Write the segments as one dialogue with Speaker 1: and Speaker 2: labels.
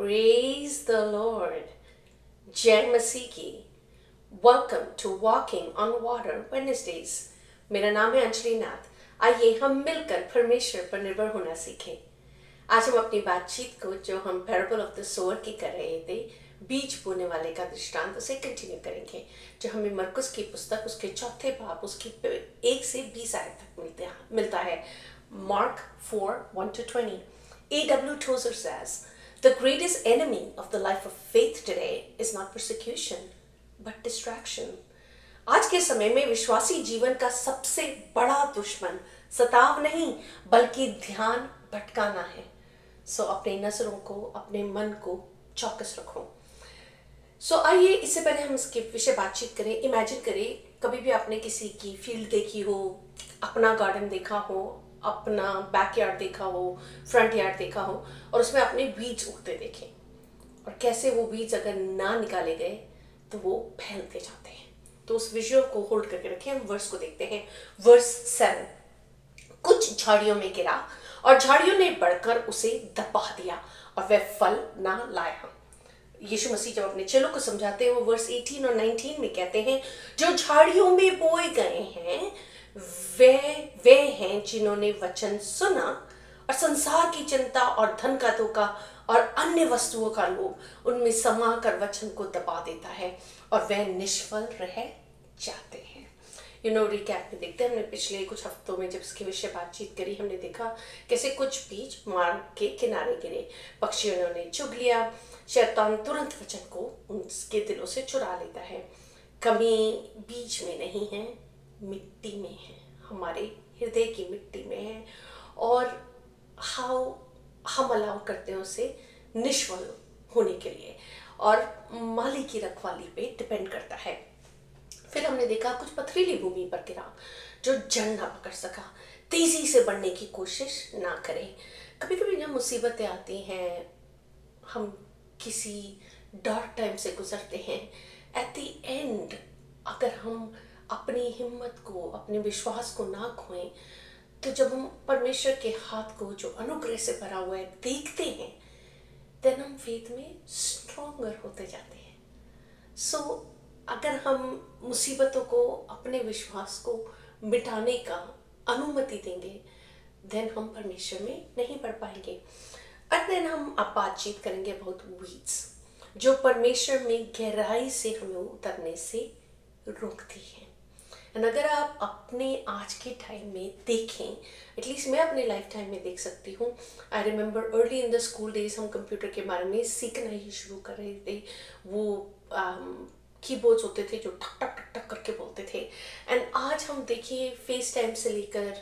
Speaker 1: Praise the Lord. जय मसीह की. Welcome to walking on water Wednesdays. मेरा नाम है अंजलि नाथ. आइए हम मिलकर परमेश्वर पर निर्भर होना सीखें. आज हम अपनी बातचीत को जो हम पैराबल ऑफ द सोअर की कर रहे थे, बीज बोने वाले का दृष्टांत, उसे कंटिन्यू करेंगे, जो हमें मरकुस की पुस्तक उसके चौथे बाब उसकी 1 से 20 आयत तक मिलता है. Mark 4:1-20. A.W. Tozer says, the greatest enemy of the life of faith today is not persecution, but distraction. आज के समय में विश्वासी जीवन का सबसे बड़ा दुश्मन सताव नहीं बल्कि ध्यान भटकाना है. सो अपने नजरों को, अपने मन को चौकस रखो. सो आइए इससे पहले हम इसके विषय बातचीत करें. इमेजिन करें कभी भी आपने किसी की फील्ड देखी हो, अपना गार्डन देखा हो, अपना बैकयार्ड देखा हो, फ्रंट यार्ड देखा हो, और उसमें अपने बीज उगते देखे, और कैसे वो बीज अगर ना निकाले गए तो वो फैलते जाते हैं. तो उस विजुअल को होल्ड करके रखें. हम वर्स को देखते हैं. वर्स 7. कुछ झाड़ियों में गिरा और झाड़ियों ने बढ़कर उसे दबा दिया और वह फल ना लाया. यीशु मसीह जब अपने चेलों को समझाते हैं, वो वर्स 18 और 19 में कहते हैं, जो झाड़ियों में बोए गए हैं वे हैं जिन्होंने वचन सुना और संसार की चिंता और धन का धोखा और अन्य वस्तुओं का लोभ उनमें समा कर वचन को दबा देता है और वे निष्फल रह जाते हैं. रिकैप में देखते हैं. हमने पिछले कुछ हफ्तों में जब इसके विषय बातचीत करी, हमने देखा कैसे कुछ बीज मार्ग के किनारे गिरे, पक्षियों ने चुग लिया. शैतान तुरंत वचन को उनके दिलों से चुरा लेता है. कमी बीज में नहीं है, मिट्टी में है, हमारे हृदय की मिट्टी में है, और हम अलाउ करते हैं उसे निष्फल होने के लिए, और माली की रखवाली पे डिपेंड करता है. फिर हमने देखा कुछ पथरीली भूमि पर गिरा जो जड़ ना पकड़ सका, तेजी से बढ़ने की कोशिश ना करे. कभी कभी जब मुसीबतें आती हैं, हम किसी डार्क टाइम से गुजरते हैं, एट द एंड अगर हम अपनी हिम्मत को, अपने विश्वास को ना खोएं, तो जब हम परमेश्वर के हाथ को जो अनुग्रह से भरा हुआ है देखते हैं, देन हम फेथ में स्ट्रॉन्गर होते जाते हैं. सो अगर हम मुसीबतों को, अपने विश्वास को मिटाने का अनुमति देंगे, देन हम परमेश्वर में नहीं बढ़ पाएंगे. और देन हम अब बातचीत करेंगे बहुत वीड्स जो परमेश्वर में गहराई से हमें उतरने से रोकती है. एंड अगर आप अपने आज के टाइम में देखें, एटलीस्ट मैं अपने लाइफ टाइम में देख सकती हूँ. I remember early in the school days हम कंप्यूटर के बारे में सीखना ही शुरू कर रहे थे. वो कीबोर्ड्स होते थे जो ठक ठक ठक ठक करके बोलते थे. एंड आज हम देखिए फेस टाइम से लेकर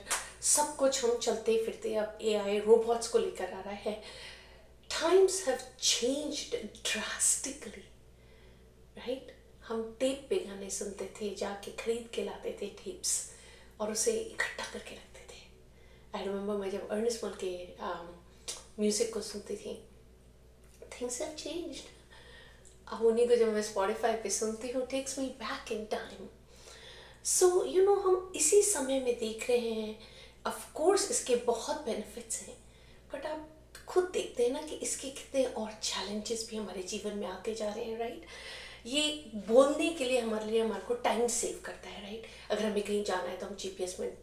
Speaker 1: सब कुछ हम चलते फिरते अब AI रोबोट्स को लेकर आ रहा है. Times have changed drastically, right. हम टेप पे गाने सुनते थे, जाके खरीद के लाते थे टेप्स और उसे इकट्ठा करके रखते थे. आई रिमेंबर मैं जब अर्नेस्ट मॉल के म्यूजिक को सुनती थी, थिंग्स हैव चेंज्ड. अब उन्हीं को जब मैं स्पॉटिफाई पे सुनती हूँ, takes me back in time. So हम इसी समय में देख रहे हैं. ऑफ कोर्स इसके बहुत बेनिफिट्स हैं, बट आप खुद देखते हैं ना कि इसके कितने और चैलेंजेस भी हमारे जीवन में आते जा रहे हैं, राइट. ये बोलने के लिए हमारे को टाइम सेव करता है, राइट. अगर हमें कहीं जाना है तो हम GPS में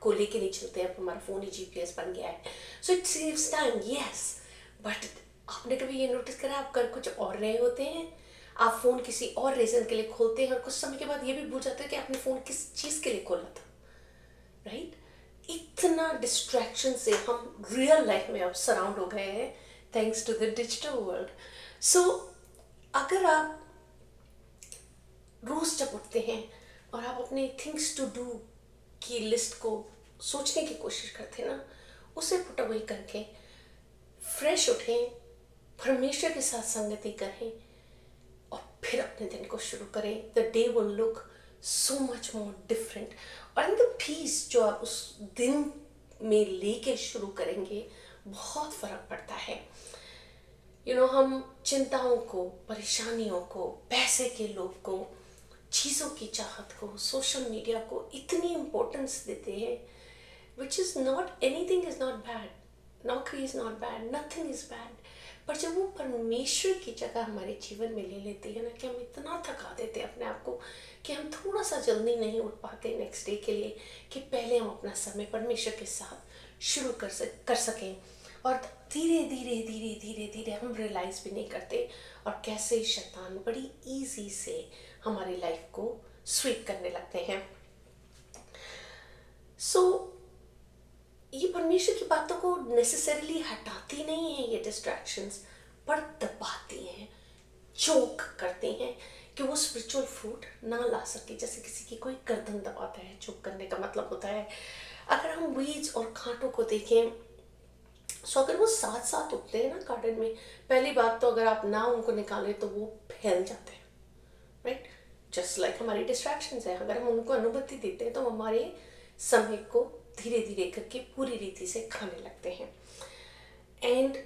Speaker 1: को लेके नहीं चलते हैं, हमारा फ़ोन ही GPS बन गया है. So it saves time, yes. But आपने कभी ये नोटिस करा, आप कर कुछ और रहे होते हैं, आप फ़ोन किसी और रीज़न के लिए खोलते हैं, और कुछ समय के बाद ये भी भूल जाते हैं कि आपने फ़ोन किस चीज़ के लिए खोला था, राइट. इतना डिस्ट्रैक्शन से हम रियल लाइफ में अब सराउंड हो गए हैं, thanks to the digital world. So अगर आप रोज़ जब उठते हैं और आप अपने थिंग्स टू डू की लिस्ट को सोचने की कोशिश करते हैं ना, उसे पुट अवे करके फ्रेश उठें, परमेश्वर के साथ संगति करें और फिर अपने दिन को शुरू करें। The day will look so much more different. और इन द पीस जो आप उस दिन में लेके शुरू करेंगे, बहुत फर्क पड़ता है। हम चिंताओं को, परेशानियों को, पैसे के लोभ को, चीज़ों की चाहत को, सोशल मीडिया को इतनी इम्पोर्टेंस देते हैं, which is not, anything is not bad, नौकरी is not bad, nothing is bad. पर जब वो परमेश्वर की जगह हमारे जीवन में ले लेती है ना, कि हम इतना थका देते हैं अपने आप को कि हम थोड़ा सा जल्दी नहीं उठ पाते नेक्स्ट डे के लिए, कि पहले हम अपना समय परमेश्वर के साथ शुरू कर सकें। और धीरे धीरे धीरे धीरे धीरे हम रियलाइज़ भी नहीं करते, और कैसे शैतान बड़ी ईजी से हमारी लाइफ को स्वीप करने लगते हैं। ये परमेश्वर की बातों को नेसेसरीली हटाती नहीं है, ये डिस्ट्रैक्शंस, पर दबाती हैं, चोक करती हैं कि वो स्पिरिचुअल फ्रूट ना ला सके। जैसे किसी की कोई गर्दन दबाता है, चोक करने का मतलब होता है, अगर हम वीड्स और कांटों को देखें, अगर वो साथ साथ उगते हैं ना गार्डन में, पहली बात तो अगर आप ना उनको निकालें तो वो फैल जाते हैं, राइट। जस्ट लाइक हमारी डिस्ट्रैक्शंस है, अगर हम उनको अनुमति देते हैं तो हमारे समय को धीरे धीरे करके पूरी रीति से खाने लगते हैं। एंड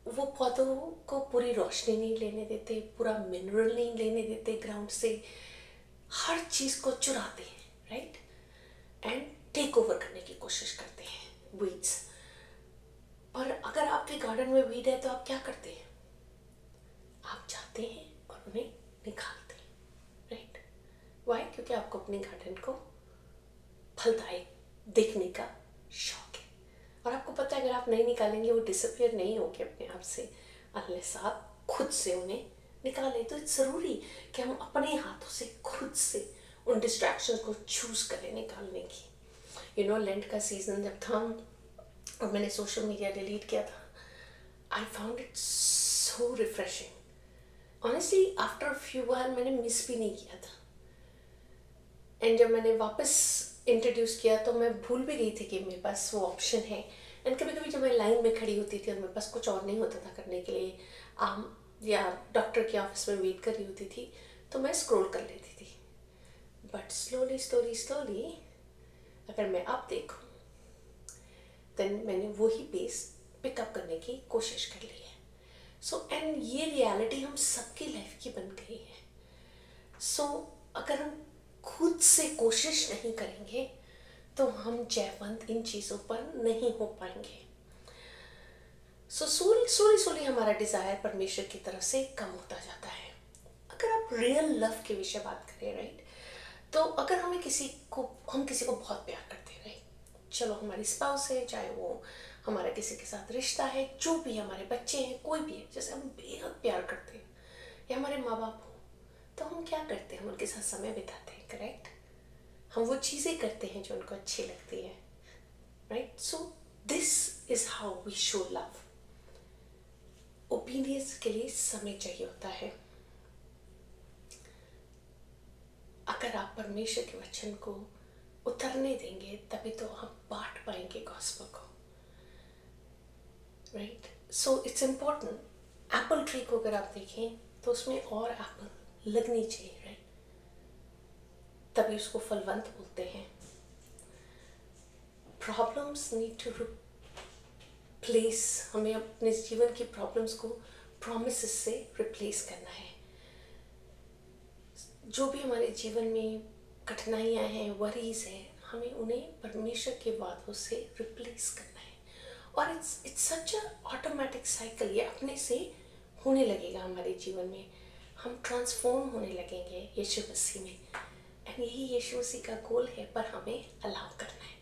Speaker 1: वो पौधों को पूरी रोशनी नहीं लेने देते, पूरा मिनरल नहीं लेने देते ग्राउंड से, हर चीज़ को चुराते हैं, राइट, एंड टेक ओवर करने की कोशिश करते हैं वीड्स। पर अगर आपके गार्डन में वीड है तो आप क्या करते हैं? आप जाते हैं और उन्हें निकालते हैं, राइट। वाई? क्योंकि आपको अपने गार्डन को फलदायक देखने का शौक है, और आपको पता है अगर आप नहीं निकालेंगे वो डिसअपियर नहीं होंगे अपने आप से, अनलेस आप खुद से उन्हें निकालें। तो ज़रूरी कि हम अपने हाथों से खुद से उन डिस्ट्रैक्शन को चूज़ करें निकालने की। लेंट का सीज़न जब था और मैंने सोशल मीडिया डिलीट किया था, I found it so refreshing. Honestly after a few while मैंने मिस भी नहीं किया था, एंड जब मैंने वापस इंट्रोड्यूस किया तो मैं भूल भी गई थी कि मेरे पास वो ऑप्शन है। एंड कभी कभी जब मैं लाइन में खड़ी होती थी और मेरे पास कुछ और नहीं होता था करने के लिए, या डॉक्टर के ऑफिस में वेट कर रही होती थी, तो मैं स्क्रॉल कर लेती थी। बट स्लोली स्लोली स्लोली अगर मैं अब देखूँ, देन मैंने वही पेस पिकअप करने की कोशिश कर ली है। एंड ये रियलिटी हम सबकी लाइफ की बन गई है। अगर हम खुद से कोशिश नहीं करेंगे तो हम जयवंत इन चीज़ों पर नहीं हो पाएंगे। सोली हमारा डिज़ायर परमेश्वर की तरफ से कम होता जाता है। अगर आप रियल लव के विषय बात करें, राइट, तो अगर हम किसी को बहुत प्यार करते हैं, राइट, चलो हमारी स्पाउस है, चाहे वो हमारा किसी के साथ रिश्ता है, जो भी हमारे बच्चे हैं, कोई भी है, जैसे हम बेहद प्यार करते हैं, या हमारे माँ बाप हो, तो हम क्या करते हैं? हम उनके साथ समय बिताते हैं, करेक्ट। हम वो चीज़ें करते हैं जो उनको अच्छी लगती है, right. This is how we show love. Obedience के लिए समय चाहिए होता है। अगर आप परमेश्वर के वचन को उतरने देंगे तभी तो आप बांट पाएंगे गॉस्पेल को, right. It's important. Apple tree को अगर आप देखें तो उसमें और एप्पल लगनी चाहिए, राइट, तभी उसको फलवंत बोलते हैं। प्रॉब्लम्स नीड टू रिप्लेस, हमें अपने जीवन की प्रॉब्लम्स को प्रॉमिसेस से रिप्लेस करना है। जो भी हमारे जीवन में कठिनाइयाँ हैं, वरीज हैं, हमें उन्हें परमेश्वर के वादों से रिप्लेस करना है। और it's such a automatic cycle, ये अपने से होने लगेगा हमारे जीवन में। हम ट्रांसफॉर्म होने लगेंगे यीशु मसीह में, एंड यही यीशु मसीह का गोल है, पर हमें अलाउ करना है।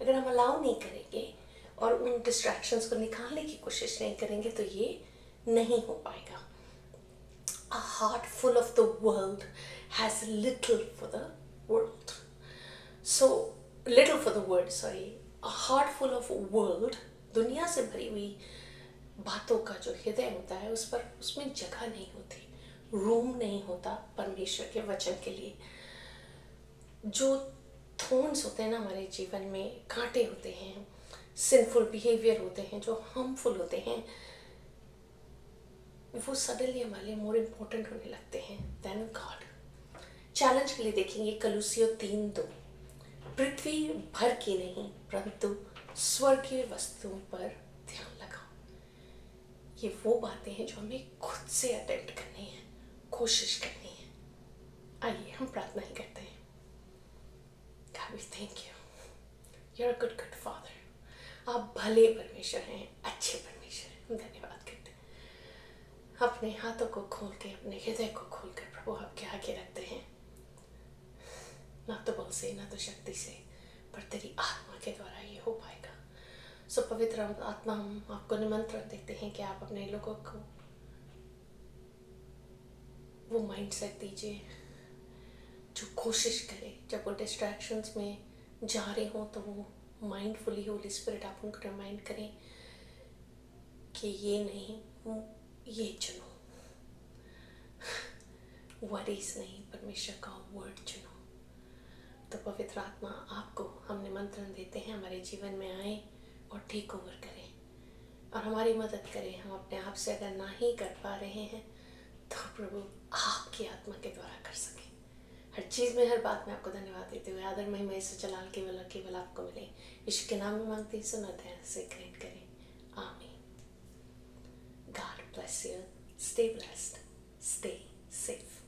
Speaker 1: अगर हम अलाउ नहीं करेंगे और उन डिस्ट्रैक्शंस को निकालने की कोशिश नहीं करेंगे तो ये नहीं हो पाएगा। A heart full of the world has little for the world. Little for the word, sorry. A heart full of world, दुनिया से भरी हुई बातों का जो हृदय होता है उसमें जगह नहीं होती, रूम नहीं होता परमेश्वर के वचन के लिए। जो थॉर्न्स होते हैं ना हमारे जीवन में, कांटे होते हैं, सिंफुल बिहेवियर होते हैं, जो हार्मफुल होते हैं, वो सडनली हमारे लिए मोर इम्पोर्टेंट होने लगते हैं देन गॉड। चैलेंज के लिए देखेंगे कलुसियों 3:2, पृथ्वी भर की नहीं परंतु स्वर्गीय वस्तुओं पर ध्यान लगाओ। ये वो बातें हैं जो हमें खुद से अटेम्प्ट करनी है, कोशिश करनी है। आइए हम प्रार्थना ही करते हैं। God, we thank you. You're a good, good Father. आप भले परमेश्वर हैं, अच्छे परमेश्वर हैं। हम धन्यवाद करते हैं। अपने हाथों को खोल के, अपने हृदय को खोल कर प्रभु आपके आगे रखते हैं। ना तो बल से, ना तो शक्ति से, पर तेरी आत्मा के द्वारा ये हो पाएगा। सो पवित्र आत्मा, हम आपको निमंत्रण देते हैं कि आप अपने लोगों को वो माइंडसेट दीजिए जो कोशिश करे, जब वो डिस्ट्रैक्शंस में जा रहे हो तो वो माइंडफुली होली स्पिरिट आप उनको रिमाइंड करें कि ये नहीं, ये चुनो। वरीज नहीं, परमेश्वर का वर्ड चुनो। तो पवित्र आत्मा, आपको हम निमंत्रण देते हैं हमारे जीवन में आए और टेक ओवर करें और हमारी मदद करें। हम अपने आप से अगर ना ही कर पा रहे हैं तो प्रभु आपकी आत्मा के द्वारा कर सकें। हर चीज़ में, हर बात में आपको धन्यवाद देते हुए आदर महिमा से जलाल केवल आपको मिले। यीशु के नाम में मांगते हैं, सुना ध्यान से ग्रहण करें। आमीन। God bless you. Stay blessed, stay safe.